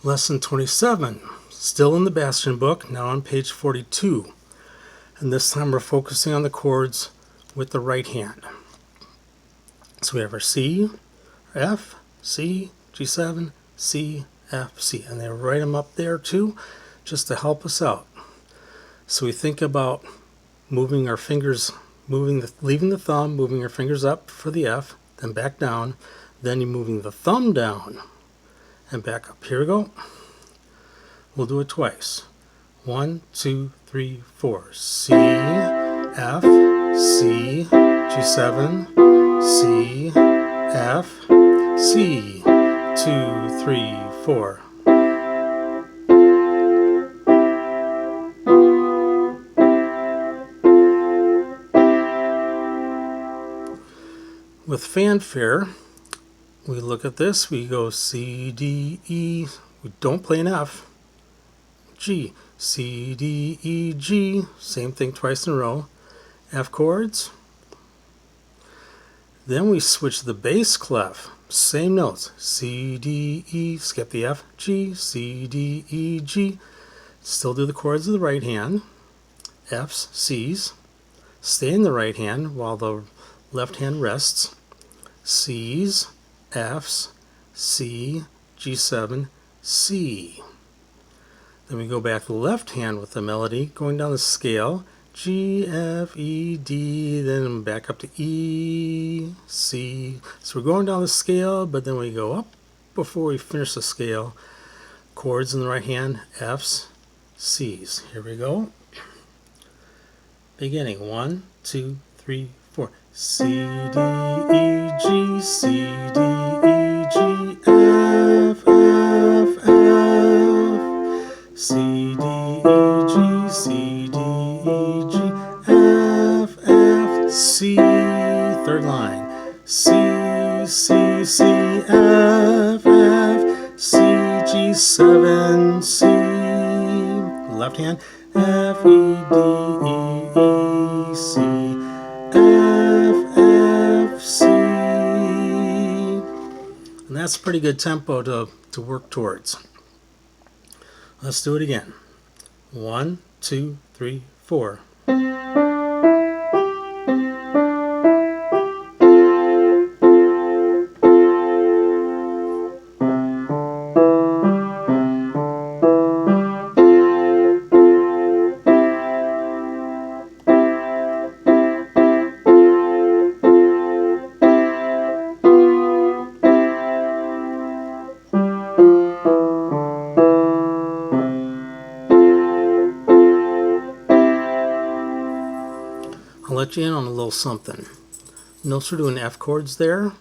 Lesson 27, still in the Bastien book, now on page 42. And this time we're focusing on the chords with the right hand. So we have our C, F, C, G7, C, F, C. And they write them up there too, just to help us out. So we think about moving our fingers, leaving the thumb, moving your fingers up for the F, then back down. Then you're moving the thumb down and back up. Here we go. We'll do it twice. 1, 2, 3, 4. C, F, C, G7, C, F, C. 2, 3, 4. With fanfare, we look at this, we go C, D, E, we don't play an F, G, C, D, E, G, same thing twice in a row, F chords. Then we switch the bass clef, same notes, C, D, E, skip the F, G, C, D, E, G, still do the chords of the right hand, F's, C's, stay in the right hand while the left hand rests, C's, F's, C, G7, C. Then we go back to the left hand with the melody, going down the scale, G, F, E, D, then back up to E, C. So we're going down the scale, but then we go up before we finish the scale. Chords in the right hand, F's, C's. Here we go. Beginning, 1, 2, 3, 4. C, D, E, G, C, D, E, G, F, F, F. C, D, E, G, C, D, E, G, F, F, C. Third line. C, C, C, F, F, C, G7, C. Left hand. F, E, D, E, E, C. F, F, C. And that's a pretty good tempo to work towards. Let's do it again. 1, 2, 3, 4. I'll let you in on a little something. Notice we're doing F chords there, and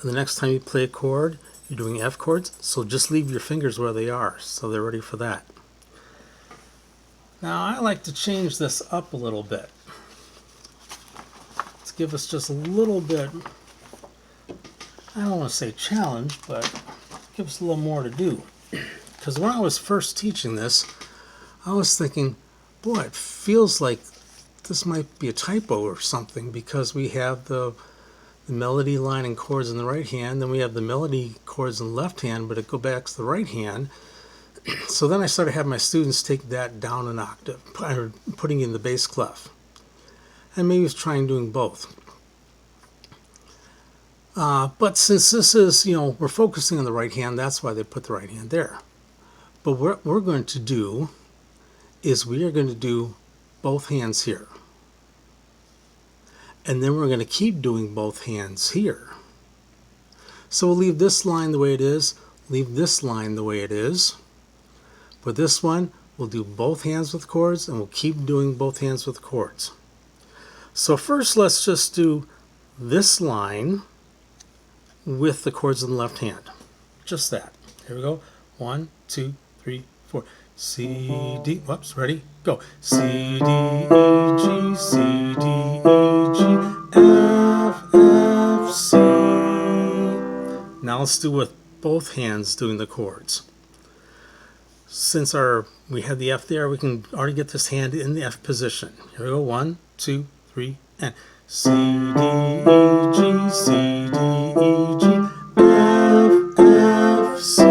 the next time you play a chord, you're doing F chords, so just leave your fingers where they are, so they're ready for that. Now I like to change this up a little bit. Let's give us just a little bit, I don't want to say challenge, but give us a little more to do. Because when I was first teaching this, I was thinking, boy, it feels like this might be a typo or something, because we have the melody line and chords in the right hand, then we have the melody chords in the left hand, but it goes back to the right hand. So then I started having my students take that down an octave, putting in the bass clef, and maybe trying doing both. But since this is, we're focusing on the right hand, that's why they put the right hand there. But what we're going to do is we are going to do both hands here. And then we're going to keep doing both hands here. So we'll leave this line the way it is, leave this line the way it is. For this one, we'll do both hands with chords, and we'll keep doing both hands with chords. So first, let's just do this line with the chords in the left hand. Just that. Here we go. 1, 2, 3, 4. C, D, whoops, ready, go. C, D, E, G, C, D, E, G, F, F, C. Now let's do with both hands doing the chords. Since we had the F there, we can already get this hand in the F position. Here we go, 1, 2, 3, and C, D, E, G, C, D, E, G, F, F, C.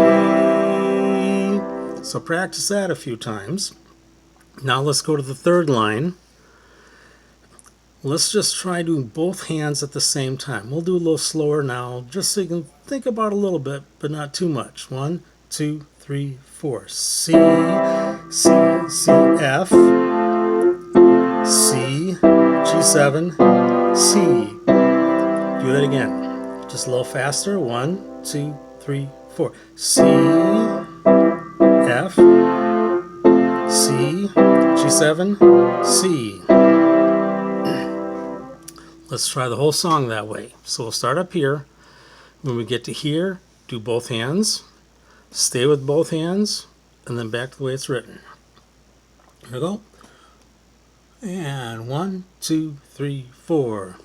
So practice that a few times. Now let's go to the third line. Let's just try doing both hands at the same time. We'll do a little slower now, just so you can think about it a little bit, but not too much. 1, 2, 3, 4. C, C, C, F, C, G7, C. Do that again. Just a little faster. 1, 2, 3, 4. C, F, C, G7, C. Let's try the whole song that way. So we'll start up here. When we get to here, do both hands. Stay with both hands, and then back to the way it's written. Here we go. And 1, 2, 3, 4.